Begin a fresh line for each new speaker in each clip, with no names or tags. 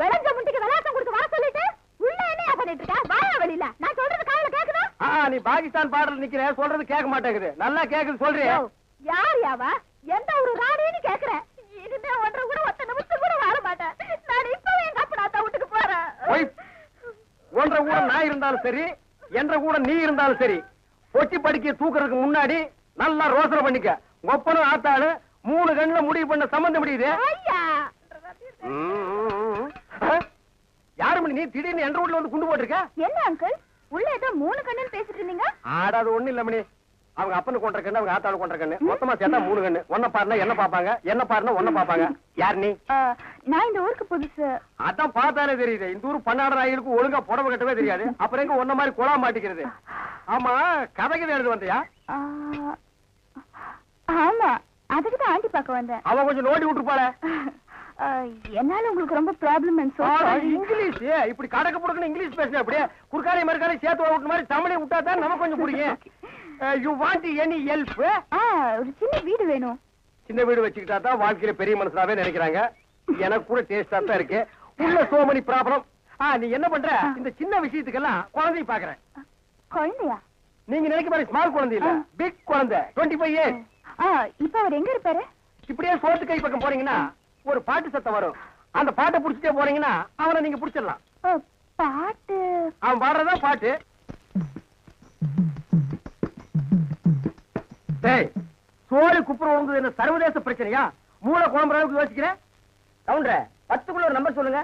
விளைஞ்ச முண்டிக்கு விளையாட்டம் கொடுத்து வர சொல்லிட்டு உள்ள என்ன பண்ணிட்டு இருக்க? வாயா வெளியில. நான் சொல்றது காதுல கேக்குதா?
நீ பாகிஸ்தான் பாடல் நிக்கிற, சொல்றது கேட்க மாட்டேங்குது. நல்லா கேக்குது சொல்றியா?
யார் யாவா? எந்த ஒரு ராணின்னு கேக்குறேன். இனிமே ஒன்றரை கூட ஒத்த நிமிஷம் கூட வாழ மாட்டேன். நான் இப்பவே எங்க அப்பா வீட்டுக்கு போறேன்.
ஒன்றரை கூட நான் இருந்தாலும் சரி, என்ற கூட நீ இருந்தாலும் சரி, பொட்டி படிக்க தூக்குறதுக்கு முன்னாடி நல்லா ரோசனை பண்ணிக்க. ஒப்பனும் ஆத்தாளு 3 கண்ணுல முடிவு பண்ண சம்பந்தம் முடியுது. யாரு மணி நீ திடீர்னு என்ற வீட்டுல வந்து குண்டு போட்டிருக்க?
என்ன அங்கிள் உள்ள ஏதோ 3 கண்ணுன்னு பேசிட்டு இருந்தீங்க?
ஆடாது ஒண்ணு இல்ல மணி. அவங்க அப்பனு கொண்ட கண்ணு, அவங்க ஆத்தாளு கொண்ட கண்ணு, மொத்தமா சேர்த்தா 3 கண்ணு. ஒன்ன பாருனா என்ன பாப்பாங்க, என்ன பாருனா ஒன்ன பாப்பாங்க. யார் நீ?
நான் இந்த ஊருக்கு புதுசு.
அதான் பார்த்தாலே தெரியுது. இந்த ஊர் பன்னாடு நாய்களுக்கு ஒழுங்கா புடவை கட்டவே தெரியாது. அப்புறம் எங்க ஒன்ன மாதிரி குழா மாட்டிக்கிறது? ஆமா, கதைக்கு எழுது வந்தியா?
ஆமா, அதுக்குதான் ஆண்டி பார்க்க வந்தேன்.
அவ கொஞ்சம் நோண்டி விட்டுருப்பாள.
என்னால உங்களுக்கு ரொம்ப ப்ராப்ளம்.
இங்கிலீஷ் இப்படி கடக்க புடுக்கணும் இங்கிலீஷ் பேசுன அப்படியே குறுக்காலை மறுக்காலை சேர்த்து விட்டு மாதிரி தமிழை விட்டா தான் நமக்கு கொஞ்சம் புரியும். You want any help?
ஒரு சின்ன வீடு வேணும்.
சின்ன வீடு வச்சுக்கிட்டா தான் வாழ்க்கையில பெரிய மனுஷனாவே நினைக்கிறாங்க. எனக்கு கூட டேஸ்டா தான் இருக்கு. உள்ள சோ many ப்ராப்ளம். நீ என்ன பண்ற? இந்த சின்ன விஷயத்துக்கெல்லாம் குழந்தைய பாக்குறேன்.
குழந்தையா?
நீங்க நினைக்க மாதிரி ஸ்மால் குழந்தை இல்ல, பிக் குழந்தை. 25 years.
இப்ப அவர் எங்க இருப்பாரு?
இப்படியே சோத்து கை பக்கம் போறீங்கன்னா ஒரு பாட்டு சத்தம் வரும். அந்த பாட்டை புடிச்சிட்டே போறீங்கன்னா அவனை நீங்க புடிச்சிடலாம்.
பாட்டு?
அவன் பாடுறதா பாட்டு. சோழி குப்புற விழுந்தது என்ன சர்வதேச பிரச்சனையா? மூளை குழம்புற அளவுக்கு யோசிக்கிறேன். கவுண்டர 10க்குள்ள ஒரு நம்பர் சொல்லுங்க.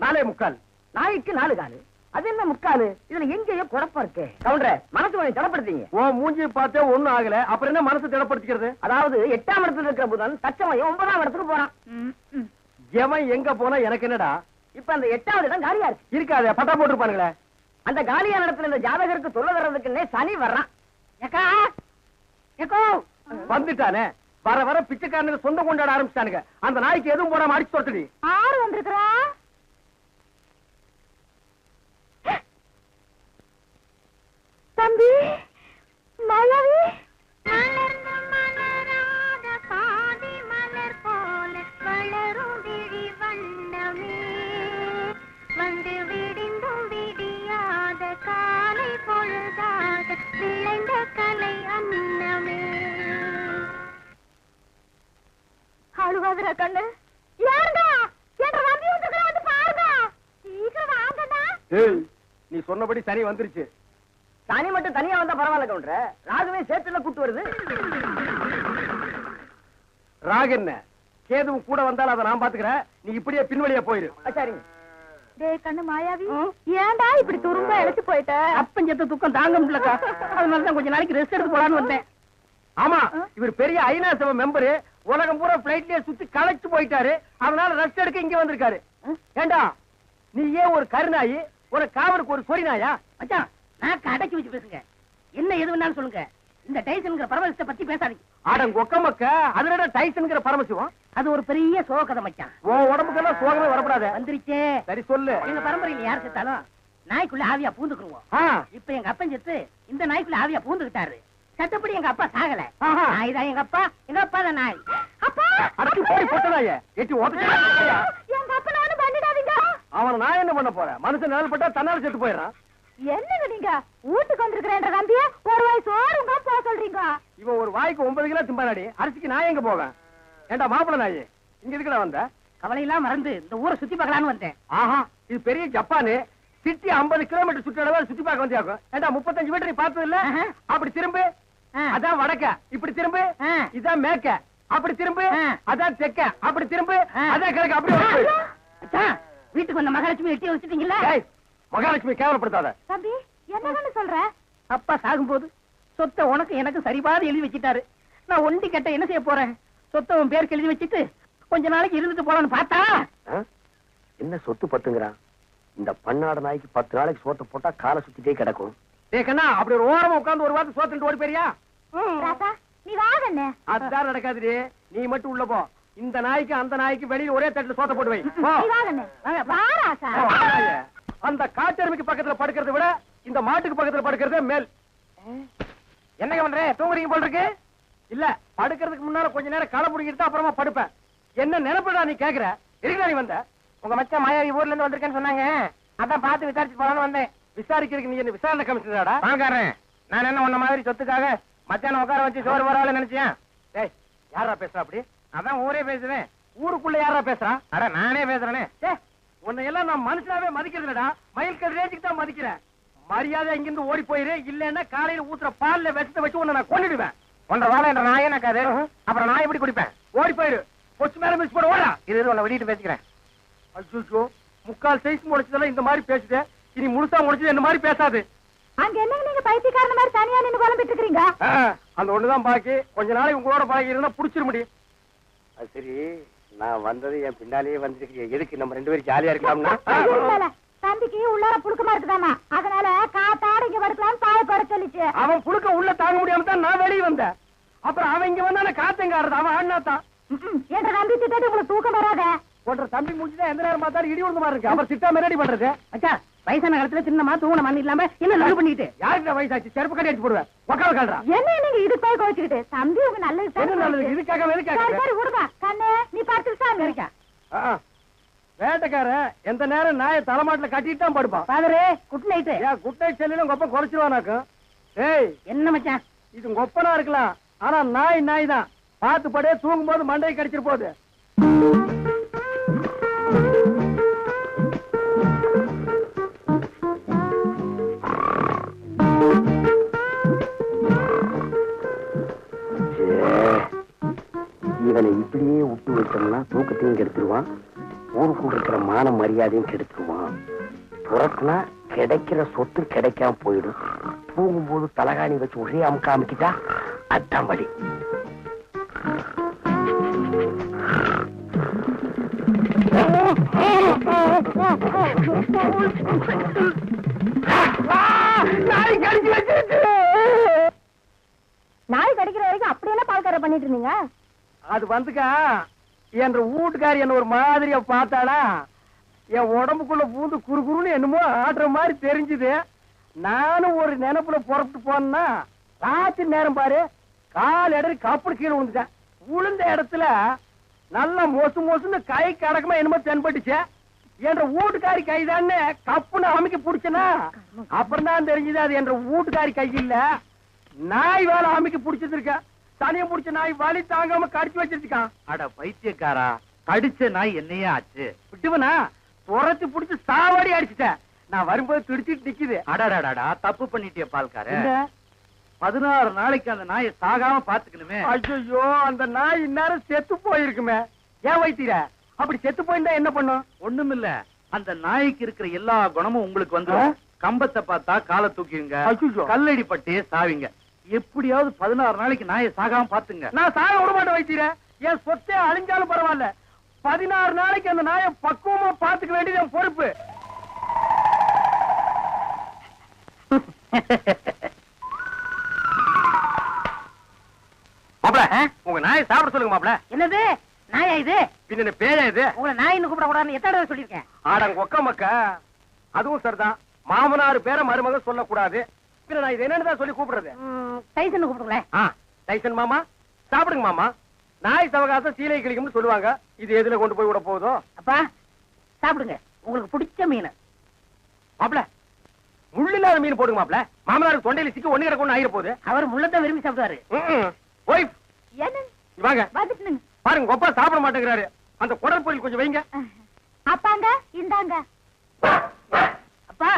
4.25. நாய்க்கு 4 காலு. அது என்ன முக்காலு? இதுல எங்கேயோ குழப்பம் இருக்கு. கவுண்டர மனசு கொஞ்சம் திடப்படுத்தீங்க. ஓ மூஞ்சி பார்த்தே ஒண்ணும் ஆகல, அப்புறம் என்ன மனசு திடப்படுத்திக்கிறது? அதாவது 8ஆம் இடத்துல இருக்கிற புதன் தச்சமயம் 9ஆம் இடத்துக்கு போறான். எவன் எங்க போனா எனக்கு என்னடா? இப்ப அந்த 8வது இடம் காலியா இருக்கு. இருக்காது, பட்டா போட்டுருப்பானுங்களே. அந்த காலியான இடத்துல இந்த ஜாதகருக்கு சொல்ல வர்றதுக்குன்னே சனி வர்றான். வந்துட்டானே, வர வர பிச்சைக்காரனுக்கு சொந்தம் கொண்டாட ஆரம்பிச்சிட்டானுங்க. அந்த நாய்க்கு எதுவும் போடாம அடிச்சு தொட்டுடி.
ஆறு வந்திருக்கிறா. தம்பி மாயாவி,
மலர்ந்து மலராத பாதி மலர் போல வளரும் விழி வண்ணமே, வந்து விடிந்தும் விடியாத காலை பொழுதாக விளைந்த கலை அன்னமே.
அழுவாதுரா கண்ணு. யாருங்க என்ற நம்பி வந்துக்கிறா, வந்து பாருங்க. சீக்கிரம் வாங்கண்ணா.
நீ சொன்னபடி சனி வந்துருச்சு.
சனி மட்டும் தனியா வந்தா பரவாயில்ல கவுண்டர, ராகுவே சேர்த்துல கூட்டு வருது.
ராகு என்ன கேதுவும் கூட வந்தாலும் அதை நான் பாத்துக்கிறேன். நீ இப்படியே பின்வழியா போயிரு.
சரிங்க.
டேய் கண்ணு மாயாவி, ஏன்டா இப்படி துரும்பா இழைச்சு போயிட்ட?
அப்பஞ்சத்த துக்கம் தாங்க முடியலக்கா, அதனாலதான் கொஞ்ச நாளைக்கு ரெஸ்ட் எடுத்து போலான்னு வந்தேன்.
ஆமா, இவர் பெரிய ஐநா சபை மெம்பரு. உலகம் பூரா பிளைட்லயே சுத்தி களைச்சு போயிட்டாரு. அதனால ரெஸ்ட் எடுக்க இங்க வந்திருக்காரு. ஏண்டா நீ ஏன் ஒரு கருநாயி, ஒரு காவலுக்கு ஒரு சொறி நாயா?
மச்சான், நான் அடக்கி வச்சு பேசுங்க. என்ன எது வேணாலும் சொல்லுங்க. இந்த டைசன்ங்கிற பரமசிவத்தை பத்தி பேசாதீங்க.
ஆடங்க ஒக்கமக்க அதுல டைசன்ங்கிற பரமசிவம்.
அது ஒரு பெரிய சோகதை மச்சான்.
உன் உடம்புக்கெல்லாம் சோகமே வரப்படாது.
வந்துருச்சே.
சரி சொல்லு.
எங்க பரம்பரையில யார் செத்தாலும் நாய்க்குள்ள ஆவியா பூந்துக்குருவோம். இப்ப எங்க அப்பன் செத்து இந்த நாய்க்குள்ள ஆவியா பூந்துக்கிட்டாரு. சட்டப்படி எங்க அப்பா சாகல. நாய் தான் எங்க அப்பா, எங்க அப்பா தான் நாய்.
அப்பா
அடக்கி போய் பொட்டதாயே எட்டி ஓட்டு.
எங்க அப்பா வந்து பண்ணிடாதீங்க.
அவனை நான் என்ன பண்ண போறேன்? மனுஷன் நிழல் பட்டா தன்னால செத்து போயிடறான்.
என்னங்க நீங்க வீட்டுக்கு வந்திருக்கிறேன்ற நம்பிய ஒரு வாய் சோறுங்க போக சொல்றீங்க?
இவன் ஒரு வாய்க்கு 9 கிலோ திம்பாடி. அரிசிக்கு நான் எங்க போவேன்? ஏண்டா மாப்பிள்ள நாயே, இங்க எதுக்குடா வந்த?
கவலையெல்லாம் மறந்து இந்த ஊரை சுத்தி பார்க்கலான்னு வந்தேன்.
ஆஹா, இது பெரிய ஜப்பானு. சிட்டி 50 கிலோமீட்டர் சுற்றளவு சுத்தி பார்க்க வந்தியாக்கும். ஏண்டா 35 மீட்டர் நீ பார்த்தது இல்ல? அப்படி திரும்பு, அதான் வடக்க. இப்படி திரும்பு, இதான் மேற்க. அப்படி திரும்பு, அதான் தெற்க. அப்படி திரும்பு, அதான் கிழக்கு. அப்படி
வீட்டுக்கு வந்த மகாலட்சுமி எட்டி வச்சுட்டீங்களா?
மகாலட்சுமி கேவலப்படுத்தாத.
தம்பி என்னன்னு சொல்ற?
அப்பா சாகும்போது சொத்தை உனக்கு எனக்கு சரிபாதி எழுதி வச்சிட்டாரு. நான் ஒண்டி கட்ட என்ன செய்ய போறேன்? சொத்தை உன் பேருக்கு எழுதி வச்சுட்டு கொஞ்ச நாளைக்கு இருந்துட்டு போலான்னு பார்த்தா
என்ன சொத்து பத்துங்கிறான்? இந்த பன்னாடு நாய்க்கு 10 நாளைக்கு சோத்தை போட்டா காலை சுத்திட்டே கிடக்கும். கண்ணா, அப்படி ஒரு ஓரமா உட்கார்ந்து ஒரு வாரத்தை சோத்துட்டு ஓடி போறியா?
ராசா நீ வாங்கண்ணே.
அதுதான் நடக்காது. நீ மட்டும் உள்ள போ. இந்த நாய்க்கு அந்த நாய்க்கு வெளியில ஒரே தட்டுல சோத்த போட்டு வை.
நீ வாங்கண்ணே. வா ராசா.
அந்த காட்டெருமைக்கு பக்கத்துல படுக்கிறத விட இந்த மாட்டுக்கு பக்கத்துல படுக்கிறதே மேல். என்னங்க பண்ற? தூங்குறீங்க போல இருக்கு. இல்ல, படுக்கிறதுக்கு முன்னால கொஞ்ச நேரம் களை புடிங்கிட்டு அப்புறமா படுப்பேன். என்ன நினைப்படா நீ கேக்குற? இருக்கா நீ வந்த? உங்க மச்சான் மாயாவி ஊர்ல இருந்து வந்திருக்கேன்னு சொன்னாங்க. அதான் பார்த்து விசாரிச்சு போலான்னு வந்தேன். விசாரிக்கிறதுக்கு நீ என்ன விசாரணை கமிஷனராடா? பாக்காரன், நான் என்ன உன்ன மாதிரி சொத்துக்காக மச்சான உட்கார வச்சு சோறு வரால நினைச்சேன். டேய், யாரா பேசுறா அப்படி? அதான் ஊரே பேசுவேன். ஊருக்குள்ள யாரா பேசுறா? அட நானே பேசுறேனே. உன்னை எல்லாம் நான் மனுஷனாவே மதிக்கிறதுலடா, மயில்கல் ரேஞ்சுக்கு தான் மதிக்கிறேன். மரியாதை இங்கிருந்து ஓடி போயிரு, இல்லன்னா காலையில ஊத்துற பால்ல விஷத்தை வச்சு உன்னை நான் கொன்னுடுவேன். ஒன்றரை வாழை என்ற நாயே நக்காது, அப்புறம் நான் எப்படி குடிப்பேன்? ஓடி போயிரு, பொச்சு மேல மிஸ் போட ஓடா. இது உன்னை வெளியிட்டு பேசிக்கிறேன். அச்சோ, முக்கால் சைஸ் முடிச்சதெல்லாம் இந்த மாதிரி பேசுது, இனி முழுசா முடிச்சது இந்த மாதிரி பேசாது.
அங்க என்னங்க நீங்க பைத்தியக்காரன மாதிரி தனியா நின்னு குழம்பிட்டு இருக்கீங்க?
அந்த ஒண்ணுதான் பாக்கி. கொஞ்ச நாளைக்கு உங்களோட பழகி இருந்தா புடிச்சிட முடியும். அது சரி, நான் வந்தது என் பின்னாலேயே வந்துருக்கு. எதுக்கு நம்ம 2 பேரும் ஜாலியா இருக்கலாம்னா?
தம்பிக்கு உள்ளார புழுக்கமா இருக்குதாமா, அதனால காத்தாட இங்க படுக்கலாம் பாய பட சொல்லிச்சு.
அவன் புழுக்க உள்ள தாங்க முடியாம தான் நான் வெளியே வந்தேன். அப்புறம் அவன் இங்க வந்தா காத்தங்காடுறது, அவன் அண்ணாத்தான்.
என்ற நம்பி திட்டத்தை உங்களுக்கு தூக்கம் வராத.
ஒன்ற தம்பி முடிச்சுதான் எந்த நேரம் பார்த்தாலும் இடி விழுந்த மாதிரி இருக்கு. அப்புறம் திட்டாம ரெடி பண்றது.
அச்சா, வயசான காலத்துல சின்னமா தூங்கின மண் இல்லாம என்ன லவ் பண்ணிக்கிட்டு
யாருக்கு வயசாச்சு? செருப்பு கட்டி அடிச்சு போடுவேன். உக்கால கால்றா.
என்ன நீங்க இதுக்காக கோச்சிக்கிட்டு? தம்பி உங்க நல்லது
என்ன நல்லது? இதுக்காக
சரி விடுங்க. கண்ணே நீ பார்த்துட்டு இருக்கா.
வேட்டைக்காரன் எந்த நேரம் நாயை தலைமாட்டுல கட்டிட்டு தான் படுப்பான்.
பாதரே, குட் நைட்.
குட் நைட் செல்லிலும் கொப்ப குறைச்சிருவானாக்கும். ஏய்,
என்ன மச்சான்?
இது கொப்பனா இருக்கலாம், ஆனா நாய் தான். பார்த்து படே, தூங்கும் போது மண்டையை கடிச்சிட்டு போகுது. இவனை இப்படியே விட்டு வச்சோம்னா தூக்கத்தையும் கெடுத்துருவான், ஊருக்குள்ள இருக்கிற மான மரியாதையும் கெடுத்துருவான். புறத்துனா கிடைக்கிற சொத்து கிடைக்காம போயிடும். தூங்கும்போது தலகாணி வச்சு ஒரே அமுக்க அமுக்கிட்டா அதான் வழி.
நாய் கடிக்கிற வரைக்கும் அப்படியெல்லாம் பால்கார பண்ணிட்டு இருந்தீங்க?
அது வந்துக்கா, என்ற வீட்டுக்காரி என்ன ஒரு மாதிரியா பார்த்தாடா, என் உடம்புக்குள்ள பூந்து குறுகுறுன்னு என்னமோ ஆடுற மாதிரி தெரிஞ்சுது. நானும் ஒரு நினைப்புல புறப்பட்டு போனா ராத்திரி நேரம் பாரு, கால் இடறி கப்புடு கீழே விழுந்துட்டேன். விழுந்த இடத்துல நல்லா மொசுன்னு கை கடக்கமா என்னமோ தென்பட்டுச்சு. என்ற வீட்டுக்காரி கைதான்னு கப்புன்னு அமைக்க பிடிச்சனா, அப்புறம் தான் தெரிஞ்சது அது என்ற வீட்டுக்காரி கை இல்ல, நாய் வேலை அமைக்க பிடிச்சிருக்க. தனியா பிடிச்ச நாய் வலி தாங்காம கடிச்சு வச்சிருக்கான்.
அட பைத்தியக்காரா, கடிச்ச நாய் என்னையே ஆச்சு?
விட்டுவனா துரத்து பிடிச்சு சாவாடி அடிச்சுட்டேன். நான் வரும்போது துடிச்சிட்டு நிக்குது.
அடாடாடா, தப்பு பண்ணிட்டிய பால்கார. 16 நாளைக்கு அந்த நாயை சாகாம பாத்துக்கணுமே.
ஐயோ, அந்த நாய் இந்நேரம் செத்து போயிருக்குமே. ஏன் வைத்தீர? அப்படி செத்து போயிருந்தா என்ன பண்ணும்?
ஒண்ணுமில்ல, அந்த நாய்க்கு இருக்கிற எல்லா குணமும் உங்களுக்கு வந்து கம்பத்தை பார்த்தா காலை தூக்கிங்க, கல்லடி பட்டே சாவிங்க. எப்படியாவது 16 நாளைக்கு நாயை சாகாம பாத்துங்க.
நான் சாக விட மாட்டேன் வைத்தீர. என் சொத்தே அழிஞ்சாலும் பரவாயில்ல, 16 நாளைக்கு அந்த நாயை பக்குவமா பாத்துக்க வேண்டியது என் பொறுப்பு.
மாப்ள, உங்க நாயை சாப்பிட சொல்லுங்க மாப்ள.
என்னது நாயா இது?
பின்ன பேயா இது?
உங்களை நாயின்னு கூப்பிட கூடாதுன்னு எத்தனை தடவை சொல்லியிருக்கேன்?
ஆடங்க ஒக்க மக்கா, அதுவும் சரிதான். மாமனார் பேரை மருமக சொல்லக்கூடாது. பின்ன நான் இது என்னன்னு சொல்லி கூப்பிடுறது?
டைசன் கூப்பிடுங்களேன்.
டைசன் மாமா, சாப்பிடுங்க மாமா. நாய் சவகாசம் சீலை கிளிக்கும்னு சொல்லுவாங்க. இது எதுல கொண்டு போய் விட போதோ?
அப்பா சாப்பிடுங்க, உங்களுக்கு பிடிச்ச மீன்.
மாப்ள, முள்ளில்லாத மீன் போடுங்க மாப்ள. மாமனாருக்கு தொண்டையில சிக்கி ஒண்ணு கிடக்கு ஆயிர போகுது.
அவர் முள்ளத்தான் விரும்பி சாப்பிடுவாரு.
ஒய்ஃப்
என்ன
வாங்க
வந்துட்டுங்க.
பாருங்க, அப்பா சாப்பிட மாட்டேங்கிறாரு. அந்த குடல் பொரியல் கொஞ்சம் வைங்க.
அப்பாங்க இந்தாங்க.
அப்பா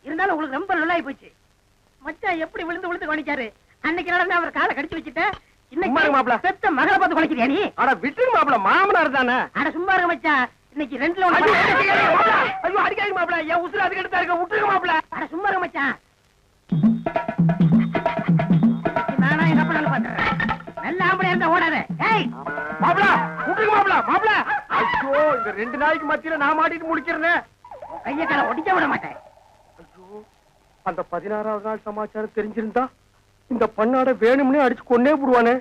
இருந்தாலும் உங்களுக்கு ரொம்ப நல்லாயி போச்சு. மச்சான் எப்படி விழுந்து விழுந்து கவனிச்சாரு. அன்னைக்கு நடந்து அவர் காலை கடிச்சு வச்சுட்டேன்.
சும்மா இருங்க மாப்ள.
பெத்த மகளை பார்த்து குலைக்கிறியா நீ?
அட விட்டுருங்க மாப்ள, மாமனார் தானே.
அட சும்மா இருங்க மச்சான், இன்னைக்கு 2ல 1.
ஐயோ அடிக்காதீங்க மாப்ள, என் உசுறு அதுக்கு எடுத்தா இருக்க. விட்டுருங்க மாப்ள.
அட சும்மா இருங்க மச்சான். நானா எங்க அப்பா பாத்துறேன். நல்ல ஆம்பளையா இருந்தா ஓடாத. ஏய்
மாப்ள, விட்டுருங்க மாப்ள. மாப்ள, ஐயோ இந்த 2 நாய்க்கு மத்தியில நான் மாட்டிட்டு முடிக்கிறேன்.
கைய கால ஒடிக்க விட மாட்டேன்.
ஐயோ, அந்த 16வது நாள் சமாச்சாரம் தெரிஞ்சிருந்தா இந்த பண்ணாட வேணும்னே அடிச்சு கொன்னே போடுவானே.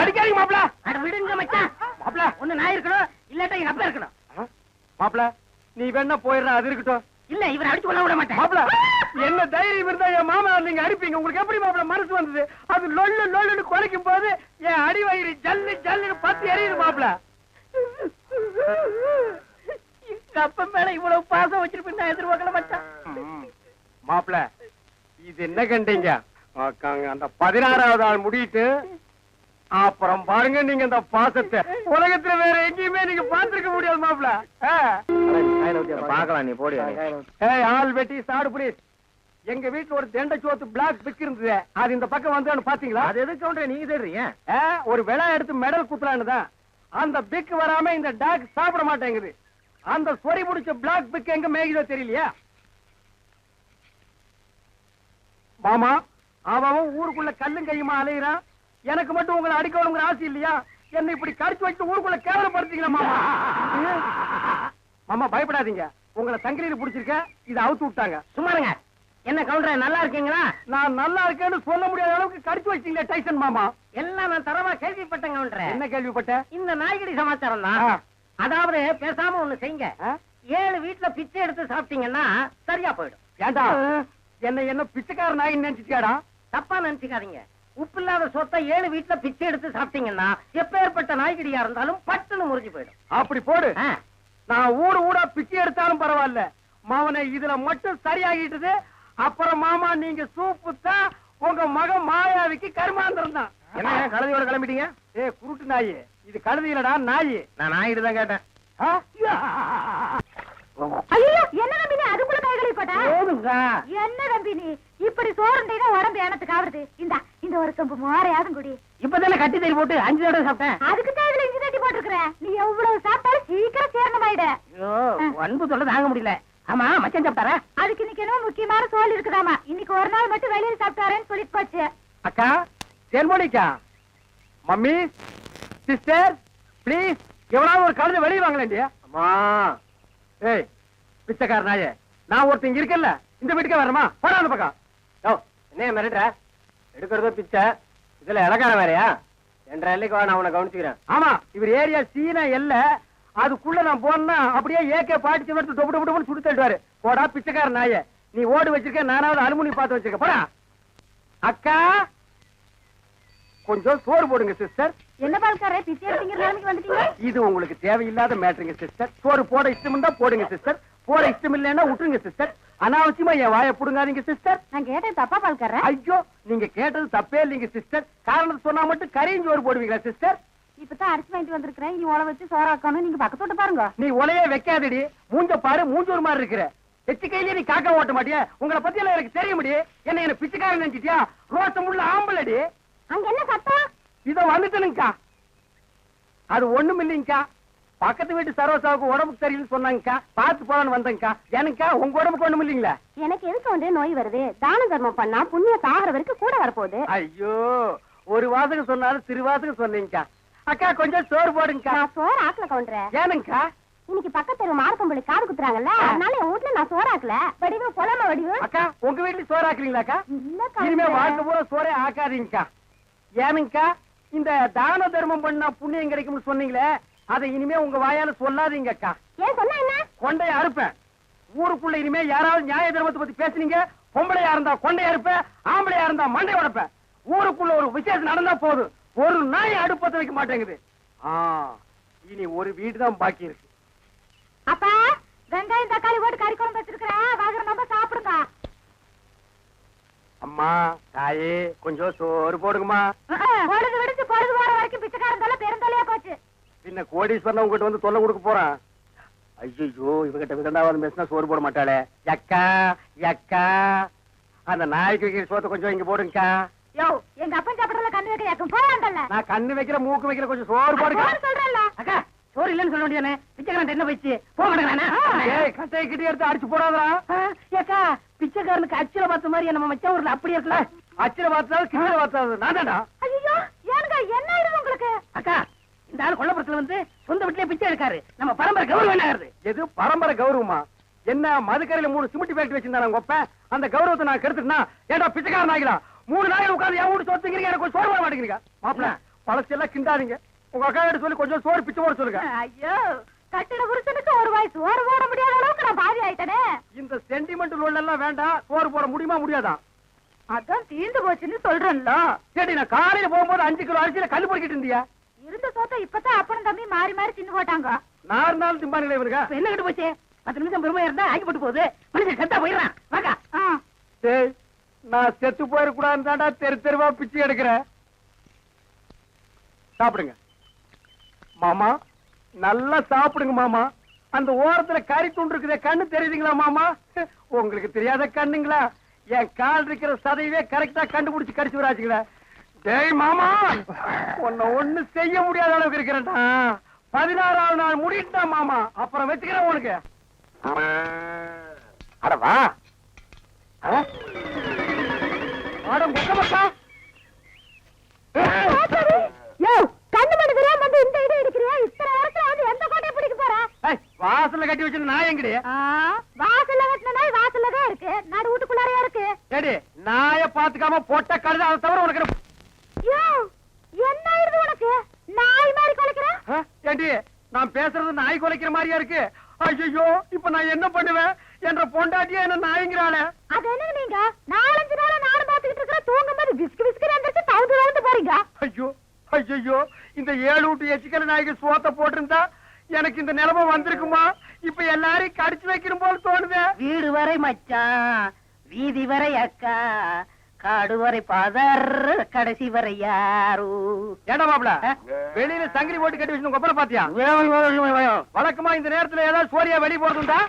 அடிக்காதீங்க மாப்ள.
அட விடுங்க மச்சான்.
மாப்ள,
ஒண்ணு நான் இருக்கணும், இல்லாட்டா எங்க அப்பா இருக்கணும்.
மாப்ள நீ வேணா போயிடுற, அது இருக்கட்டும்.
இல்ல இவரை அடிச்சு கொள்ள விட மாட்டேன்.
மாப்ள, என்ன தைரியம் இருந்தா என் மாமா நீங்க அடிப்பீங்க? உங்களுக்கு எப்படி மாப்ள மனசு வந்தது? அது லொல்லு குலைக்கும் போது என் அடி வயிறு ஜல்லு ஜல்லுன்னு பத்தி எரியுது மாப்ள.
எங்க அப்பன் மேல இவ்வளவு பாசம் வச்சிருப்பேன் நான் எதிர்பார்க்கல மச்சான்.
மாப்பிள இது என்ன கண்டீங்க? அந்த 16வது ஆள் முடிட்டு அப்புறம் பாருங்க நீங்க இந்த பாசத்தை உலகத்துல வேற எங்கேயுமே நீங்க பாத்துருக்க முடியாது மாப்பிள.
பாக்கலாம், நீ போடி.
ஆள் வெட்டி சாடு புரியுது. எங்க வீட்டுல ஒரு தெண்டை சோத்து பிளாக் பிக் இருந்தது, அது இந்த பக்கம் வந்து பாத்தீங்களா?
அது எதுக்கு கவுண்டர் நீங்க தேடுறீங்க?
ஒரு விலை எடுத்து மெடல் குத்துறான்னு தான். அந்த பிக் வராம இந்த டாக் சாப்பிட மாட்டேங்குது. அந்த சொறி பிடிச்ச பிளாக் பிக் எங்க மேய்தோ தெரியலையா மாமா? அவன் ஊருக்குள்ள கல்லும் கையுமா அலையிறான். எனக்கு மட்டும் உங்களை அடிக்கணுங்கிற ஆசை இல்லையா? என்ன இப்படி கடிச்சு வச்சு ஊருக்குள்ள கேவலப்படுத்தீங்களா மாமா? மாமா பயப்படாதீங்க, உங்களை சங்கிலியில பிடிச்சிருக்க, இதை அவுத்து விட்டாங்க.
சும்மாருங்க. என்ன கவுண்டர் நல்லா இருக்கீங்களா?
நான் நல்லா இருக்கேன்னு சொல்ல முடியாத அளவுக்கு கடிச்சு வச்சீங்களே டைசன் மாமா.
எல்லாம் நான் தரமா கேள்விப்பட்டேன் கவுண்டர்.
என்ன கேள்விப்பட்ட?
இந்த நாய்கடி சமாச்சாரம் தான். அதாவது பேசாம ஒண்ணு செய்யுங்க. 7 வீட்டுல பிச்சை எடுத்து சாப்பிட்டீங்கன்னா சரியா போயிடும்.
ஏண்டா என்ன பிச்சைக்கார நாய் நினைச்சிட்டியாடா?
தப்பா நினைச்சுக்காதீங்க. உப்பு இல்லாத சொத்தை 7 வீட்டுல பிச்சை எடுத்து சாப்பிட்டீங்கன்னா எப்பேற்பட்ட நாய்கடியா இருந்தாலும் பட்டுன்னு முறிஞ்சு போயிடும்.
அப்படி போடு. நான் ஊடா பிச்சை எடுத்தாலும் பரவாயில்ல, மாவனை இதுல மட்டும் சரியாகிட்டது. அப்புறம் மாமா நீங்க சூப்பு தான் உங்க மகன் மாயாவிக்கு கருமாந்திரம் தான்.
என்ன கழுதையோட கிளம்பிட்டீங்க?
குருட்டு நாய் இது, கழுதி இல்லடா நாய்.
நான் நாயிட்டு தான் கேட்டேன்.
ஐயோ என்ன நம்பி நீ அதுக்குள்ள கைகளை போட்டா? என்ன நம்பி நீ இப்படி சோறுண்டீங்க உடம்பு எனத்துக்கு ஆவறது? இந்த ஒரு கம்பு மோரையாதும் குடி.
இப்பதானே கட்டி தறி போட்டு 5 தடவை சாப்பிட்டேன்.
அதுக்கு தேவையில்ல இஞ்சி தட்டி போட்டுருக்கிற. நீ எவ்வளவு சாப்பிட்டாலும் சீக்கிரம் சேரணமாயிட.
அன்பு சொல்ல தாங்க முடியல. ஆமா மச்சான் சாப்பிட்டாரா?
அதுக்கு இன்னைக்கு என்ன முக்கியமான சோல் இருக்குதாமா. இன்னைக்கு ஒரு நாள் மட்டும் வெளியில சாப்பிட்டாரேன்னு சொல்லிட்டு போச்சு.
அக்கா செல்மோனிக்கா, மம்மி, சிஸ்டர் பிளீஸ் எவனாவது ஒரு கழுதை வெளியே வாங்கலேண்டிய. அம்மா ஏய் பிச்சைக்கார நாயே, நான் ஒருத்தங்க இருக்கல இந்த வீட்டுக்கே வரமா? போடா அந்த பக்கம்.
என்ன மிரட்டுற? எடுக்கிறதோ பிச்சை, இதுல இலக்காரம் வேறையா? 2 எல்லைக்கு வா, நான் உன்னை கவனிச்சுக்கிறேன்.
ஆமா இவர் ஏரியா சீனா எல்ல, அதுக்குள்ள நான் போனா அப்படியே ஏகே பாட்டி எடுத்து டொப்பு டொப்பு சுடு தள்ளுவாரு. போடா பிச்சைக்கார நாயே, நீ ஓடு வச்சிருக்க, நானாவது அலுமினி பார்த்து வச்சிருக்க. போடா. அக்கா கொஞ்சம் சோறு போடுங்க சிஸ்டர்.
என்ன பால்காரே பிச்சை எடுத்தீங்க நிலைமைக்கு வந்துட்டீங்க?
இது உங்களுக்கு தேவையில்லாத மேட்டருங்க சிஸ்டர். சோறு போட இஷ்டம் தான் போடுங்க சிஸ்டர், போட இஷ்டம் இல்லைன்னா விட்டுருங்க சிஸ்டர். அனாவசியமா என் வாயை புடுங்காதீங்க சிஸ்டர்.
நான் கேட்டேன் தப்பா பால்காரே?
ஐயோ நீங்க கேட்டது தப்பே இல்லைங்க சிஸ்டர். காரணம் சொன்னா மட்டும் கரையும் சோறு போடுவீங்களா சிஸ்டர்?
இப்பதான் அரிசி வாங்கிட்டு வந்திருக்கிறேன், இனி உழ வச்சு சோறாக்கணும். நீங்க பக்கத்தோட்டு பாருங்க.
நீ உலையே வைக்காதடி, மூஞ்ச பாரு, மூஞ்சூர் மாதிரி இருக்கிற. எச்சு கையிலே நீ காக்கா ஓட்ட மாட்டியா? உங்களை பத்தி எல்லாம் எனக்கு தெரிய முடியும். என்ன பிச்சைக்காரன் நினைச்சிட்டியா? ரோசம் உள்ள ஆம்பளடி.
அங்க என்ன சத்தம்?
இதோ வந்துட்டனுங்கக்கா. அது ஒண்ணும் இல்லைங்கக்கா, பக்கத்து வீட்டு சரோசாவுக்கு உடம்புக்கு சரியில்லைன்னு சொன்னாங்கக்கா, பார்த்து போலான்னு வந்தேங்கக்கா. எனக்கா உங்க உடம்புக்கு ஒண்ணும் இல்லைங்களா?
எனக்கு எதுக்கு வந்து நோய் வருது? தான தர்மம் பண்ணா புண்ணிய சாகர வரைக்கும் கூட வரப்போகுது.
ஐயோ ஒரு வாசகம் சொன்னாலும் திருவாசகம் சொன்னீங்கக்கா. அக்கா கொஞ்சம் சோறு போடுங்கக்கா.
நான் சோறு ஆக்கல கவுண்டரேன்.
ஏனுங்கக்கா?
இன்னைக்கு பக்கத்து மார்க்கம்பள்ளி காது குத்துறாங்கல்ல, அதனால என் வீட்டுல நான் சோறாக்கல. வடிவு பொலம வடிவு.
அக்கா உங்க வீட்டுல சோறு ஆக்குறீங்களாக்கா?
இல்ல
இனிமே வாழ்க்கை பூரா சோறே ஆக்காதீங்கக்கா. ஏனுங்கக்கா? இந்த தான தர்மம் பண்ணா புண்ணியம் கிடைக்கும்னு சொன்னீங்களே, அதை இனிமே உங்க வாயால சொல்லாதீங்கக்கா.
ஏன் சொன்னா என்ன?
கொண்டைய அறுப்பேன். ஊருக்குள்ள இனிமே யாராவது நியாய தர்மத்தை பத்தி பேசுனீங்க, பொம்பளையா இருந்தா கொண்டைய அறுப்பேன், ஆம்பளையா இருந்தா மண்டை உடைப்பேன். ஊருக்குள்ள ஒரு விசேஷம் நடந்தா போதும், ஒரு நாய் அடுப்பத்தை வைக்க மாட்டேங்குது. இனி ஒரு வீடு தான் பாக்கி இருக்கு.
அப்பா வெங்காயம் தக்காளி போட்டு கறி குழம்பு வச்சிருக்கிறேன், வாங்குற நம்ம சாப்பிடுங்க.
அம்மா தாயே கொஞ்சம் சோறு போடுங்கம்மா.
பொழுது விடுச்சு பொழுது போற வரைக்கும் பிச்சைக்காரன் தொல்லை பெருந்தொல்லையா போச்சு.
பின்ன கோடீஸ்வரன் உங்ககிட்ட வந்து தொல்லை கொடுக்க போறான். ஐயோ இவகிட்ட விதண்டாவது பேசினா சோறு போட மாட்டாளே. அக்கா அக்கா அந்த நாய்க்கு வைக்கிற சோத்தை கொஞ்சம் இங்க போடுங்கக்கா.
யோ எங்க அப்பன் சாப்பிடறதுல கண்ணு வைக்க யாக்கும் போறாண்டல்ல.
நான் கண்ணு வைக்கிற மூக்கு வைக்கிற கொஞ்சம் சோறு போடுங்க
சொல்றேன்ல.
அக்கா சோறு இல்லன்னு சொல்ல வேண்டியதானே? பிச்சைக்காரன் என்ன போயிடுச்சு போக மாட்டேங்கிறானே.
ஏய் கட்டையை கிட்டி எடுத்து அடிச்சு போடாதா.
ஏக்கா பிச்சைக்காரனுக்கு அச்சில பார்த்த மாதிரி நம்ம மச்ச ஊர்ல அப்படி இருக்கல.
அச்சில பார்த்தாலும் கிட்ட பார்த்தாலும் நான் தானா?
ஐயோ ஏனுங்க என்ன ஆயிடுது உங்களுக்கு?
அக்கா இந்த ஆள் கொல்லப்புறத்துல வந்து சொந்த வீட்டுலயே பிச்சை எடுக்காரு. நம்ம பரம்பரை கௌரவம் என்ன ஆகுது?
எது பரம்பரை கௌரவமா? என்ன மதுக்கரையில 3 சிமெண்ட் ஃபேக்டரி வச்சிருந்தாங்க உங்க அப்ப, அந்த கௌரவத்தை நான் கெடுத்துட்டா? ஏண்டா பிச்சைக்காரன் ஆகிலாம் 3 நாள் உட்கார்ந்து என் வீட்டு சொத்துங்கிறீங்க, எனக்கு சோறு போட மாட்டேங்கிறீங்க. மாப்பிள்ள பழசெல்லாம் கிண்டாதீங்க. உங்க அக்கா கிட்ட சொல்லி கொஞ்சம் சோறு பிச்சை போட சொல்லுங்க.
ஐயோ கட்டிட புருஷனுக்கு ஒரு வாய் சோறு போட முடியாத அளவுக்கு நான் பாதி ஆயிட்டனே.
இந்த சென்டிமெண்ட் லோல் எல்லாம் வேண்டாம். சோறு போட முடியுமா முடியாதா?
அதான் தீந்து போச்சுன்னு சொல்றேன்ல.
சரி நான் காலையில போகும்போது 5 கிலோ அரிசியில கல்லு பொறுக்கிட்டு இருந்தியா?
இருந்த சோத்த இப்பதான் அப்பனும் தம்பி மாறி மாறி தின்னு போட்டாங்க.
4 நாள் திம்பானுங்களே இவனுங்க.
என்ன கிட்ட போச்சு? 10 நிமிஷம் பெருமையா இருந்தா ஆகி போட்டு போகுது. மனுஷன் செத்தா போயிடுறான். வாக்கா.
டேய், நான் செத்து போயிடக்கூடாதுன்னு தான்டா தெரு தெருவா பிச்சை எடுக்கிறேன். சாப்பிடுங்க மாமா, நல்லா சாப்பிடுங்க மாமா. அந்த ஓரத்துல கறி துண்டு இருக்குதே, கண்ணு தெரியுதுங்களா மாமா? உங்களுக்கு தெரியாத கண்ணுங்களா? என் கால் இருக்கிற சதையவே கரெக்டா கண்டுபிடிச்சு கடிச்சு வராச்சுங்களா? டேய் மாமா, உன்னை ஒண்ணு செய்ய முடியாத அளவுக்கு இருக்கிறேன்டா. 16ஆவது நாள் முடிட்டா மாமா, அப்புறம் வச்சுக்கிறேன் உனக்கு. அடவா வாசல்ல கட்டி வச்சு நான் எங்கடி?
வாசல்ல கட்டின நாய் வாசல்ல தான் இருக்கு, நாடு வீட்டுக்குள்ளாரையா இருக்கு.
ஏடி, நாய பாத்துக்காம பொட்ட கழுத, அதை தவிர உனக்கு
என்ன ஆயிருது உனக்கு? நாய் மாதிரி குலைக்கிற?
ஏண்டி, நான் பேசுறது நாய் குலைக்கிற மாதிரியா இருக்கு? ஐயோ, இப்ப நான் என்ன பண்ணுவேன்? என்ற பொண்டாட்டியா என்ன நாய்ங்கிறாளே.
அது என்ன நீங்க 4-5 நாளா நாடு பாத்துக்கிட்டு இருக்கிற, தூங்கும் போது விஸ்கு விஸ்கு எந்திரிச்சு தவுந்து போறீங்க.
ஐயோ ஐயோ, இந்த 7 வீட்டு எச்சிக்கல நாய்க்கு சோத்த போட்டிருந்தா எனக்கு இந்த நிலைமை வந்திருக்குமா? இப்ப எல்லாரையும் கடிச்சு வைக்கணும் போல தோணுது.
வீடு வரை மச்சான், வீதி வரை அக்கா, காடு வரை பாதர், கடைசி வரை யாரு.
ஏண்டா மாப்ள, வெளியில சங்கிலி போட்டு கட்டி வச்சு கொப்பரை பாத்தியா? வழக்கமா இந்த நேரத்துல ஏதாவது சோரியா வெளிய போறதுண்டா?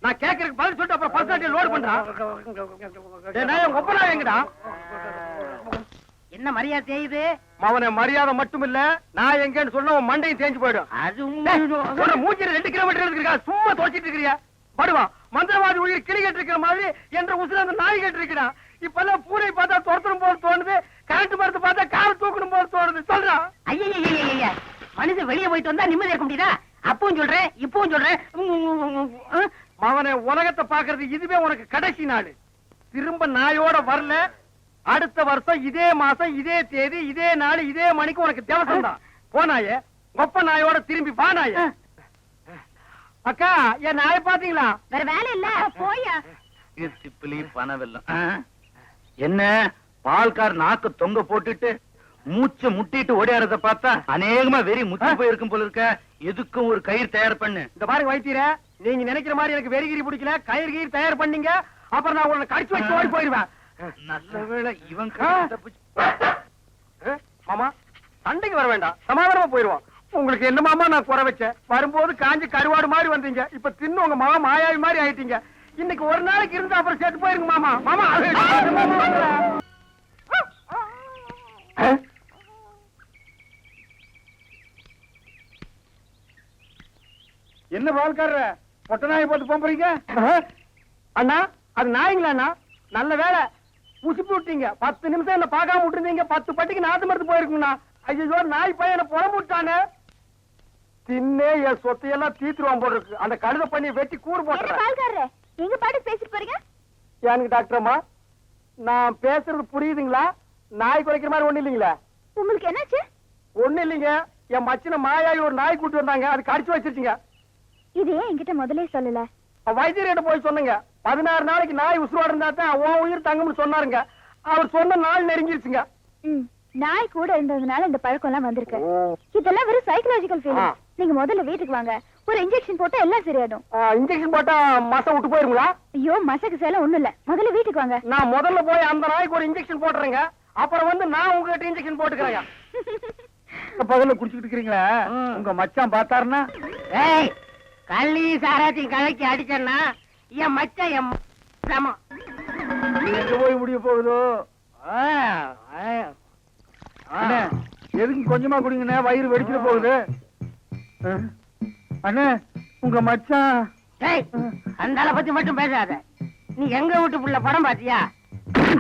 நான் கேக்குறதுக்கு பதில் சொல்லிட்டு அப்புறம் பர்சனாலிட்டி லோட் பண்றான். கொப்பரா எங்கடா?
என்ன மரியாதை செய்யுது?
அவனை மரியாதை மட்டும் இல்ல, நான் எங்கன்னு சொன்ன உன் மண்டையும் தேஞ்சு போயிடும்.
அது
மூஞ்சில 2 கிலோமீட்டர் இருக்கா, சும்மா தோச்சிட்டு இருக்கிறியா? படுவா, மந்திரவாதி உயிர் கிளி கட்டு இருக்கிற மாதிரி என்ற உசுர அந்த நாய் கட்டு இருக்கிறான். இப்ப எல்லாம் பூனை பார்த்தா துரத்தணும் போல தோணுது, கரண்ட் மரத்தை பார்த்தா கார் தூக்கணும் போல தோணுது. சொல்றா.
ஐயா, மனுஷன் வெளியே போயிட்டு வந்தா நிம்மதி இருக்க முடியுதா? அப்பவும் சொல்றேன், இப்பவும் சொல்றேன்.
அவனை உலகத்தை பாக்குறது இதுவே உனக்கு கடைசி நாள். திரும்ப நாயோட வரல, அடுத்த வருஷம் இதே மாசம் இதே தேதி இதே நாள் இதே மணிக்கு உனக்கு தேவசம் தான். போனாயே ஒப்ப நாயோட திரும்பி பானாய. அக்கா, என் நாயை பாத்தீங்களா?
வேற வேலை இல்ல, போயா.
சிப்பிலி பணவெல்லாம் என்ன பால்கார் நாக்கு தொங்க போட்டுட்டு மூச்சு முட்டிட்டு ஓடியாரத பார்த்தா அநேகமா வெறி முத்தி போயிருக்கும் போல இருக்க. எதுக்கும் ஒரு கயிறு தயார் பண்ணு.
இந்த பாருங்க வைத்தியர, நீங்க நினைக்கிற மாதிரி எனக்கு வெறிகிரி பிடிக்கல. கயிறு கயிறு தயார் பண்ணீங்க, அப்புறம் நான் உங்களை கடிச்சு வச்சு ஓடி போயிருவேன்.
நல்ல வேளை இவன்
மாமா, சண்டைக்கு வர வேண்டாம், சமாதானமா போயிருவோம். உங்களுக்கு என்ன மாமா நான் குறை வச்சேன்? வரும்போது காஞ்சி கருவாடு மாதிரி வந்தீங்க, இப்ப தின்னு உங்க மாமா மாயாவி மாதிரி ஆயிட்டீங்க. இன்னைக்கு ஒரு நாளைக்கு இருந்து அப்புறம் செத்து போயிருங்க மாமா. மாமா என்ன பால்கார பொட்ட நாயை போட்டு போறீங்க? அண்ணா, அது நாய்ங்களா அண்ணா? நல்ல வேலை புசிப்பு விட்டீங்க. 10 நிமிஷம் என்ன பார்க்காம விட்டுருந்தீங்க, 10 பட்டிக்கு நாத்து மருந்து போயிருக்குண்ணா. ஐயோ, நாய் பையனை புறம்பு விட்டானே. தின்னே என் சொத்தையெல்லாம் தீத்துருவான் போல இருக்கு. அந்த கழுத பண்ணி வெட்டி கூறு போட்டுறேன்.
எங்க பாட்டு பேசிட்டு போறீங்க?
எனக்கு டாக்டர் அம்மா, நான் பேசுறது புரியுதுங்களா? நாய் குறைக்கிற மாதிரி ஒண்ணு இல்லீங்களா?
உங்களுக்கு என்னாச்சு?
ஒண்ணு இல்லீங்க, என் மச்சின மாயாவி ஒரு நாய் கூட்டு வந்தாங்க, அது கடிச்சு வச்சிருச்சுங்க.
இது ஏன் என்கிட்ட முதல்ல சொல்லல?
வைத்தியர்கிட்ட போய் சொன்னங்க. 16 நாளைக்கு நாய் உசுரோட இருந்தா தான் உன் உயிர் தங்கும்னு சொன்னாருங்க. அவர் சொன்ன நாள் நெருங்கிருச்சுங்க.
நாய் கூட இருந்ததுனால இந்த பழக்கம் எல்லாம் வந்திருக்கு. இதெல்லாம் வெறும் சைக்கலாஜிக்கல் ஃபீலிங். நீங்க முதல்ல வீட்டுக்கு வாங்க, ஒரு இன்ஜெக்ஷன் போட்டா எல்லாம் சரியாடும்.
இன்ஜெக்ஷன் போட்டா மசை விட்டு போயிருங்களா?
ஐயோ, மசக்கு சேல ஒண்ணும் இல்ல, முதல்ல வீட்டுக்கு வாங்க.
நான் முதல்ல போய் அந்த நாய்க்கு ஒரு இன்ஜெக்ஷன் போட்டுறேங்க, அப்புறம் வந்து நான் உங்ககிட்ட இன்ஜெக்ஷன் போட்டுக்கிறேங்க. பகல்ல குடிச்சுக்கிட்டு இருக்கிறீங்களா? உங்க மச்சான் பார்த்தாருன்னா?
ஏய், கள்ளி சாராத்தையும் கலக்கி அடிச்சேன்னா என் மச்சான் என் சமம்.
எங்க போய் முடிய போகுதோ? எதுக்கு கொஞ்சமா குடிங்கண்ணே, வயிறு வெடிச்சுட்டு போகுது. அண்ணே, உங்க மச்சான்.
ஏய், அந்த ஆளை பத்தி மட்டும் பேசாத. நீ எங்க வீட்டு புள்ள படம் பாத்தியா?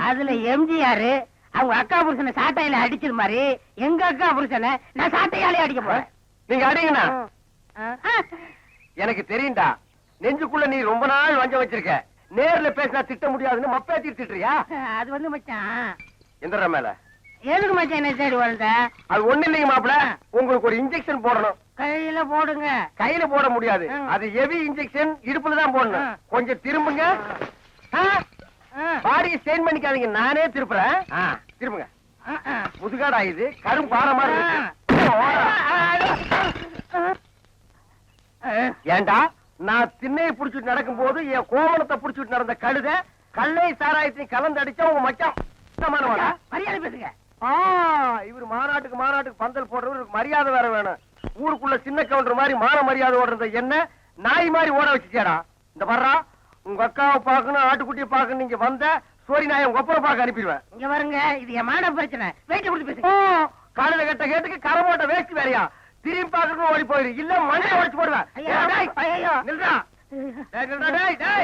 அதுல எம்ஜிஆர் அவங்க அக்கா புருஷனை சாட்டையில அடிச்சது மாதிரி எங்க அக்கா புருஷனை நான் சாட்டையாலே அடிக்க போறேன்.
நீங்க அடிங்கண்ணா. எனக்கு தெரியும்டா, நெஞ்சுக்குள்ள நீ ரொம்ப நாள் வஞ்சம் வச்சிருக்க. நேர்ல பேசினா திட்ட முடியாதுன்னு மப்பேத்தி திட்டுறியா?
அது வந்து மச்சான்.
எந்த மேல
எதுக்கு மச்சான் என்ன சைடு வளர்ந்த?
அது ஒண்ணு இல்லைங்க மாப்பிள, உங்களுக்கு ஒரு இன்ஜெக்ஷன் போடணும்.
கையில போடுங்க.
கையில போட முடியாது, அது ஹெவி இன்ஜெக்ஷன், இடுப்புல தான் போடணும். கொஞ்சம் திரும்புங்க. பாடியை ஸ்டெயின் பண்ணிக்காதீங்க, நானே திருப்புறேன். திரும்புங்க. முதுகாடா இது, கரும் பாறை மாதிரி இருக்கு. ஏண்டா நான் திண்ணையை புடிச்சிட்டு நடக்கும் போது என் கோவணத்தை புடிச்சிட்டு நடந்த கழுத கல்லை சாராயத்தையும் கலந்து அடிச்சா உங்க மச்சான்
மரியாதை பேசுங்க.
இவரு மாநாட்டுக்கு பந்தல் போடுறவருக்கு மரியாதை வேற வேணும். ஊருக்குள்ள சின்ன கவுண்டர் மாதிரி மான மரியாதை ஓடுறத என்ன நாய் மாதிரி ஓட வச்சுக்கேடா. இந்த வர்றா உங்க அக்காவை பாக்கணும் ஆட்டுக்குட்டியை பாக்கணும் நீங்க வந்த சோரி நாயை உங்க ஒப்பரை பார்க்க அனுப்பிடுவேன்.
இங்க வருங்க, இது என் மான பிரச்சனை. வெயிட் கொடுத்து பேசுங்க.
காலையில கட்ட கேட்டுக்கு கரை போட்ட வேஸ்ட் வேறையா திரும்பி பாக்கணும் ஓடி போயிரு இல்ல மண்ணை உடைச்சு போடுவேன். நில்றா கை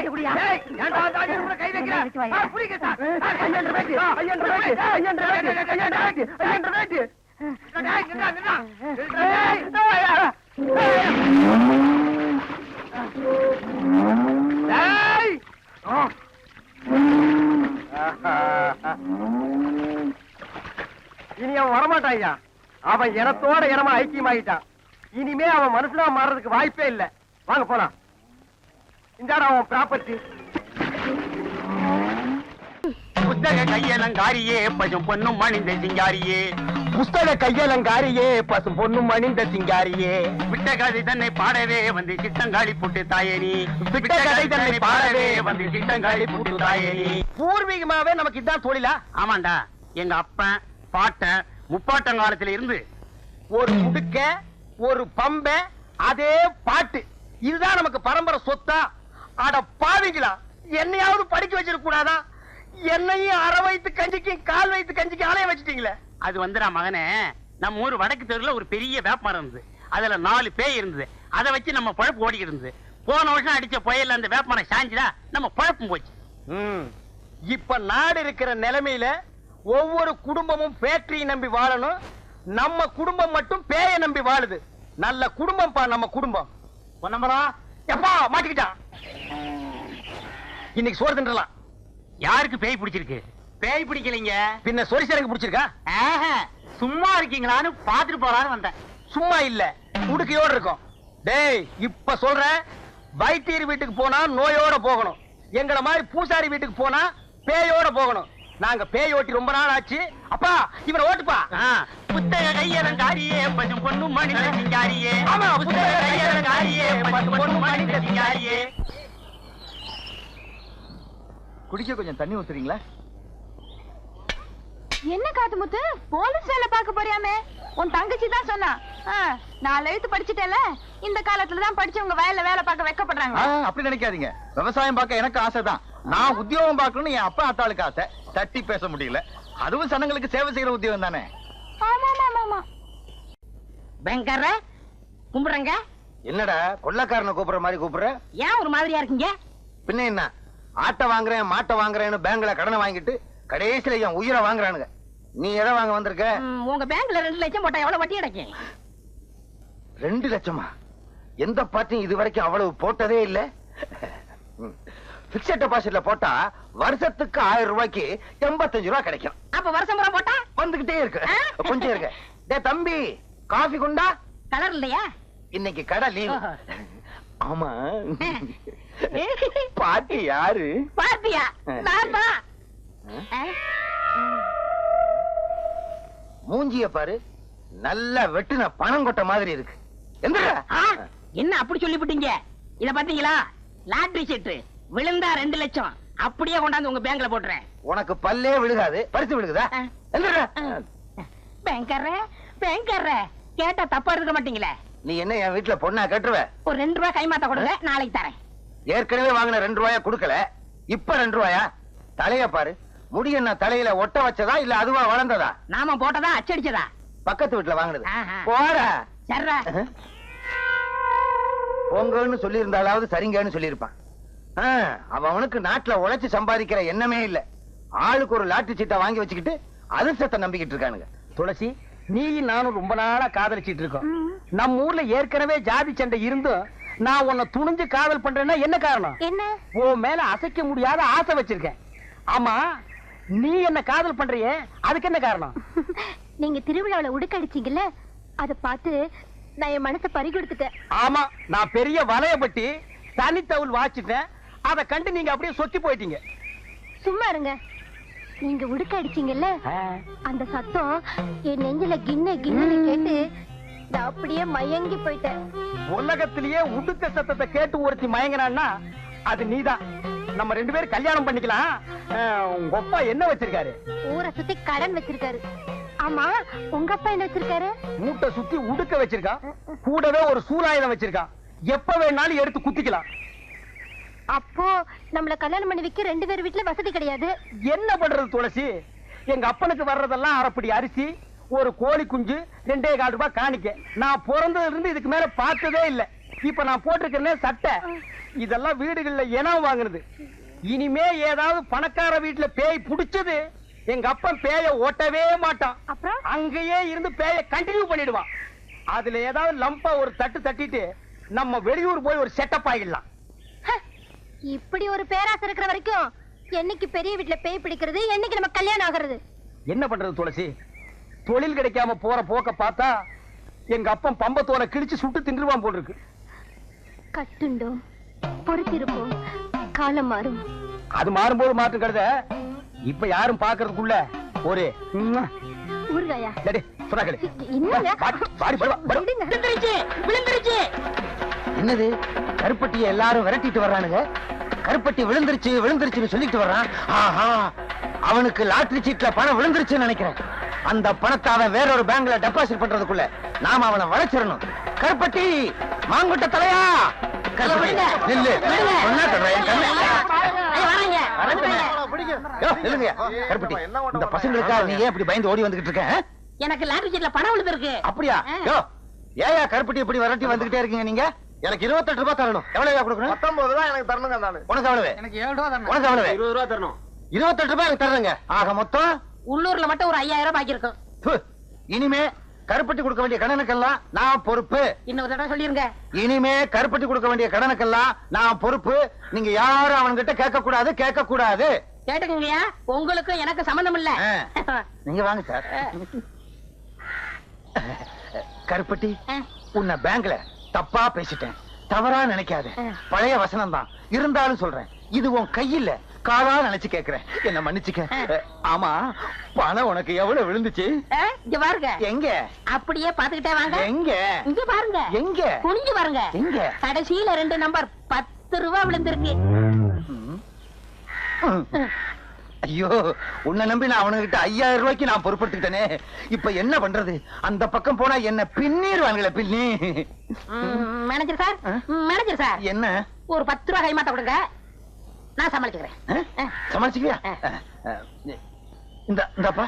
இனி அவன் வரமாட்டான். அவன் இனத்தோட இனமா ஐக்கியமாயிட்டான். இனிமே அவன் மனுஷனா மாறதுக்கு வாய்ப்பே இல்ல. வாங்க போலாம். இந்தாடா அவன் ப்ராப்பர்ட்டி.
புத்தக கையலங்காரியே பசும் பொண்ணும் மணிந்த சிங்காரியே,
புஸ்தக கையலங்காரியே பசும் பொண்ணும் மணிந்த சிங்காரியே,
விட்ட கதை தன்னை பாடவே வந்து சிட்டங்காளி புட்டு தாயேனி,
விட்ட கதை தன்னை பாடவே
வந்து சிட்டங்காளி புட்டு தாயேனி.
பூர்வீகமாவே நமக்கு இதான் தொழிலா?
ஆமாண்டா, எங்க அப்பன் பாட்டன் முப்பாட்டங்காலத்துல இருந்து
ஒரு முடுக்க ஒரு பம்ப அதே பாட்டு இதுதான் நமக்கு பரம்பரை சொத்தா? அட பாவிங்களா, என்னையாவது படிக்க வச்சிருக்க கூடாதா? என்னையும் அரை வயித்து கஞ்சிக்கும் கால் வயித்து கஞ்சிக்கும் அலைய வச்சுட்டீங்களே.
அது வந்துடா மகனே, நம்ம ஊர் வடக்கு தெருல ஒரு பெரிய வேப்பமரம் இருந்தது. அதுல 4 பேய் இருந்தது. அதை வச்சு நம்ம பழப்பு ஓடி இருந்தது. போன வருஷம் அடிச்ச புயல்ல அந்த வேப்பமரம் சாஞ்சிடா நம்ம பழப்பும் போச்சு.
இப்ப நாடு இருக்கிற நிலைமையில ஒவ்வொரு குடும்பமும் பேட்டரியை நம்பி வாழணும். நம்ம குடும்பம் மட்டும் பேய நம்பி வாழுது. நல்ல குடும்பம் பா நம்ம குடும்பம். எப்பா மாட்டிக்கிட்டான். இன்னைக்கு சோறு தின்றலாம்.
யாருக்கு பேய் பிடிச்சிருக்கு? பேய் பிடிக்கலைங்க,
பின்ன சொரிசரங்கு பிடிச்சிருக்கா?
சும்மா இருக்கீங்களான்னு பாத்துட்டு போறான்னு வந்தேன்.
சும்மா இல்ல, உடுக்கையோட இருக்கும். டேய் இப்ப சொல்றேன், வைத்தியர் வீட்டுக்கு போனா நோயோட போகணும். எங்களை மாதிரி பூசாரி வீட்டுக்கு போனா பேயோட போகணும். நாங்க பேய் ஓட்டி ரொம்ப நாள் ஆச்சு. அப்பா இவரை ஓட்டுப்பா.
புத்தக கையலங்காரியே பசும் பொண்ணும் மணிந்த சிங்காரியே.
ஆமா,
புத்தக கையலங்காரியே பசும் பொண்ணும் மணிந்த சிங்காரியே.
குடிக்க கொஞ்சம் தண்ணி ஊத்துறீங்களா?
என்ன காத்துமுத்து, போலீஸ் வேலை பார்க்க போறியாமே? உன் தங்கச்சி தான் சொன்னா. 4 எழுத்து படிச்சுட்டேல, இந்த காலத்துல தான் படிச்சவங்க வயல்ல வேலை பார்க்க வெக்கப்படுறாங்க.
அப்படி நினைக்காதீங்க. விவசாயம் பார்க்க எனக்கு ஆசைதான். நான் உத்தியோகம் பார்க்கணும்னு என் அப்பா அத்தாளுக்கு ஆசை. தட்டி பேச முடியல. அதுவும் சனங்களுக்கு சேவை செய்யற உத்தியோகம் தானே.
ஆமா.
பயங்கர கும்பிடுறங்க.
என்னடா கொள்ளக்காரனை கூப்பிடுற மாதிரி கூப்பிடுற?
ஏன் ஒரு மாதிரியா இருக்கீங்க?
பின்ன என்ன, ஆட்டை வாங்குறேன் மாட்டை வாங்குறேன்னு பேங்க்ல கடனை வாங்கிட்டு கடைசியில என் உயிரை வாங்குறானுங்க. நீ எதை வாங்க வந்திருக்க?
உங்க பேங்க்ல 2 லட்சம் போட்டா எவ்வளவு வட்டி கிடைக்கும்?
2 லட்சமா? எந்த பார்ட்டியும் இது வரைக்கும் அவ்வளவு போட்டதே இல்ல. பிக்ஸட் டெபாசிட்ல போட்டா வருஷத்துக்கு 1000 ரூபாய்க்கு 85 ரூபாய் கிடைக்கும்.
அப்ப வருஷம் பூரா போட்டா
வந்துகிட்டே இருக்கு. கொஞ்சம் இருக்கு. டேய் தம்பி, காஃபி கொண்டா.
கலர் இல்லையா?
இன்னைக்கு கடை லீவ். ஆமா, பாட்டி யாரு?
பாத்தியா? நான் தான்.
மூஞ்சிய பாரு, நல்லா வெட்டுன பணம் கொட்ட மாதிரி இருக்கு. எந்திரா.
என்ன அப்படி சொல்லிவிட்டீங்க? இத பாத்தீங்களா? லாட்டரி சீட்டு விழுந்தா 2 லட்சம் அப்படியே கொண்டாந்து உங்க பேங்க்ல போட்டுறேன்.
உனக்கு பல்லே விழுகாது, பரிசு விழுகுதா? எந்திரா.
பேங்கர்ற கேட்டா தப்பா எடுக்க மாட்டீங்களே.
நீ என்ன என் வீட்டுல பொண்ணா கட்டுருவ?
ஒரு 2 ரூபாய் கைமாத்த கொடுங்க, நாளைக்கு தரேன்.
ஏற்கனவே வாங்கின 2 ரூபாயா கொடுக்கல, இப்ப 2 ரூபாயா? தலைய பாரு, முடி என்ன தலையில ஒட்ட வச்சதா இல்ல அதுவா வளர்ந்ததா?
நாம போட்டதா அச்சடிச்சதா?
பக்கத்து வீட்டுல வாங்கினது.
ஆஹா.
போடா.
சர்ரா.
பொங்கன்னு சொல்லி இருந்தாலாவது சரிங்கன்னு சொல்லியிருப்பான். அவனுக்கு நாட்டுல உழைச்சு சம்பாதிக்கிற எண்ணமே இல்ல. ஆளுக்கு ஒரு லாட்டரி சீட்டை வாங்கி வச்சுக்கிட்டு அதிர்ஷ்டத்தை நம்பிக்கிட்டு இருக்கானுங்க. துளசி, நீ நானும் ரொம்ப நாளா காதலிச்சிட்டு இருக்கோம். நம்ம ஊர்ல ஏற்கனவே ஜாதி சண்டை இருந்தும் நான் உன்னை துணிஞ்சு காதல் பண்றேன்னா என்ன காரணம்?
என்ன?
உன் மேல அசைக்க முடியாத ஆசை வச்சிருக்கேன். ஆமா, நீ என்ன காதல் பண்றியே, அதுக்கு என்ன காரணம்?
நீங்க திருவிழாவில உடுக்கடிச்சீங்கல்ல, அத பார்த்து நான் என் மனசை பறி கொடுத்துட்டேன்.
ஆமா, நான் பெரிய வலையப்பட்டி தனித்தவுள் வாச்சிட்டேன். அத கண்டு நீங்க அப்படியே சொத்தி போயிட்டீங்க.
சும்மா இருங்க. நீங்க உடுக்க அடிச்சீங்கல்ல, அந்த சத்தம் என் நெஞ்சில கிண்ண கிண்ணு கேட்டு நான் அப்படியே மயங்கி போயிட்டேன்.
உலகத்திலேயே உடுக்க சத்தத்தை கேட்டு ஒருத்தி மயங்கினான்னா அது நீதான். நம்ம 2 பேரும் கல்யாணம் பண்ணிக்கலாம். உங்க அப்பா என்ன வச்சிருக்காரு?
ஊரை சுத்தி கடன் வச்சிருக்காரு. ஆமா, உங்க அப்பா என்ன வச்சிருக்காரு?
மூட்டை சுத்தி உடுக்க வச்சிருக்கான். கூடவே ஒரு சூலாயுதம் வச்சிருக்கான். எப்ப வேணாலும் எடுத்து குத்திக்கலாம்.
அப்போ நம்மள கல்யாணம் பண்ணி வைக்க 2 பேர் வீட்டுல வசதி கிடையாது.
என்ன பண்றது துளசி? எங்க அப்பனுக்கு வர்றதெல்லாம் அரைப்படி அரிசி, ஒரு கோழி குஞ்சு, 2.25 ரூபாய் காணிக்க. நான் பிறந்ததுல இருந்து இதுக்கு மேல பார்த்ததே இல்ல. இப்ப நான் போட்டிருக்கிறேன் சட்டை. இதெல்லாம் வீடுகள்ல இனம் வாங்குனது. இனிமே ஏதாவது பணக்கார வீட்டுல பேய் புடிச்சது, எங்க அப்பன் பேய ஓட்டவே மாட்டான்.
அப்புறம்
அங்கேயே இருந்து பேய கண்டினியூ பண்ணிடுவான். அதுல ஏதாவது லம்பா ஒரு தட்டு தட்டிட்டு நம்ம வெளியூர் போய் ஒரு செட்டப் ஆகிடலாம்.
இப்படி ஒரு பேராசை இருக்கிற வரைக்கும் என்னைக்கு பெரிய வீட்டுல பேய் பிடிக்கிறது, என்னைக்கு நம்ம கல்யாணம் ஆகிறது?
என்ன பண்றது துளசி? தொழில் கிடைக்காம போற போக்க பார்த்தா எங்க அப்பன் பம்பத்தோலை கிழிச்சு சுட்டு தின்றுவான் போல் இருக்கு.
கட்டுண்டோம், பொறுத்திருப்போம், காலம் மாறும்.
அது மாறும்போது மாற்று கருத. இப்ப யாரும் பாக்குறதுக்குள்ள ஒரு
ஊர்காயா
சொன்னாங்களே.
என்னங்க?
விடுங்க.
விழுந்துருச்சு.
என்னது? கருப்பட்டியை எல்லாரும் விரட்டிட்டு வர்றானுங்க. கருப்பட்டி விழுந்துருச்சு விழுந்துருச்சுன்னு சொல்லிட்டு வர்றான். ஆஹா, அவனுக்கு லாட்டரி சீட்ல பணம் விழுந்துருச்சுன்னு நினைக்கிறேன். அந்த பணத்தை அவன் வேற ஒரு பேங்க்ல டெபாசிட் பண்றதுக்குள்ள நாம அவனை வளைச்சிடணும். கருப்பட்டி, மாங்குட்ட தலையா, கருப்பட்டி நில்லு. சொன்னா சொல்றேன், என் கண்ணு. யோ, நில்லுங்க. கருப்பட்டி, இந்த பசங்களுக்காக நீ ஏன் இப்படி பயந்து ஓடி வந்துகிட்டு இருக்க?
எனக்கு லாட்டரி சீட்ல பணம் விழுந்திருக்கு.
அப்படியா? யோ, ஏயா கருப்பட்டி இப்படி விரட்டி வந்துகிட்டே இருக்கீங்க நீங்க? எனக்கு 28 ரூபாய் தரணும். எவ்வளவு கொடுக்கணும்? 19 தான் எனக்கு தரணுங்க. நானு உனக்கு எவ்வளவு?
எனக்கு 7 ரூபா தரணும்.
உனக்கு எவ்வளவு?
20 ரூபா தரணும்.
28 ரூபாய் எனக்கு தரணுங்க. ஆக மொத்தம்
உள்ளூர்ல மட்டும் ஒரு 5000 பாக்கி இருக்கும்.
இனிமே கருப்பட்டி கொடுக்க வேண்டிய கடனுக்கெல்லாம் நான் பொறுப்பு.
இன்னொரு தடவை சொல்லிருங்க.
இனிமே கருப்பட்டி கொடுக்க வேண்டிய கடனுக்கெல்லாம் நான் பொறுப்பு. நீங்க யாரும் அவன்கிட்ட கேட்க கூடாது, கேட்க கூடாது.
கேட்டுக்கங்கய்யா, உங்களுக்கு எனக்கு சம்பந்தம் இல்ல.
நீங்க வாங்க சார். கருப்பட்டி, உன்னை பேங்க்ல தப்பா பேசிட்டேன். தவறா நினைக்காத. பழைய வசனம் தான் இருந்தாலும் சொல்றேன். இது உன் கையில காலா நினைச்சு கேக்குறேன். என்ன மன்னிச்சுக்க. ஆமா, பணம் உனக்கு எவ்வளவு விழுந்துச்சு?
இங்க பாருங்க.
எங்க?
அப்படியே பாத்துக்கிட்டே வாங்க.
எங்க?
இங்க பாருங்க.
எங்க?
குனிஞ்சு பாருங்க.
எங்க?
கடைசியில 2 நம்பர் 10 ரூபா விழுந்திருக்கு.
ஐயோ, உன்னை நம்பி நான் அவனுகிட்ட 5000 ரூபாய்க்கு நான் பொறுப்படுத்திட்டேனே. இப்ப என்ன பண்றது? அந்த பக்கம் போனா என்ன பின்னிடுவாங்களே, பின்னி.
மேனேஜர் சார், மேனேஜர் சார்,
என்ன?
ஒரு 10 ரூபா கைமாத்த கொடுங்க, நான் சமாளிச்சுக்கிறேன்.
சமாளிச்சுக்கியா? இந்தப்பா,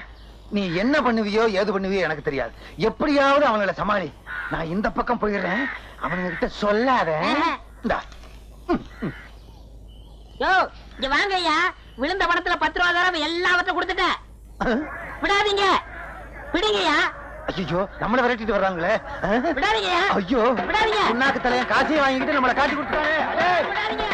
நீ என்ன பண்ணுவியோ ஏது பண்ணுவியோ எனக்கு தெரியாது. எப்படியாவது அவங்கள சமாளி. நான் இந்த பக்கம் போயிடுறேன். அவனுங்க கிட்ட சொல்லாத.
யோ, இங்க வாங்க ஐயா. விழுந்த பணத்துல 10 ரூபா தடவை எல்லாவற்றையும் கொடுத்துட்டேன். விடாதீங்க, விடுங்கய்யா.
ஐயோ, நம்மள விரட்டிட்டு வர்றாங்களே.
விடாதீங்கய்யா.
ஐயோ,
விடாதீங்க.
உன்னாக்கு தலையன் காசையும் வாங்கிட்டு நம்மளை காட்டி கொடுத்துட்டாங்க.
விடாதீங்க.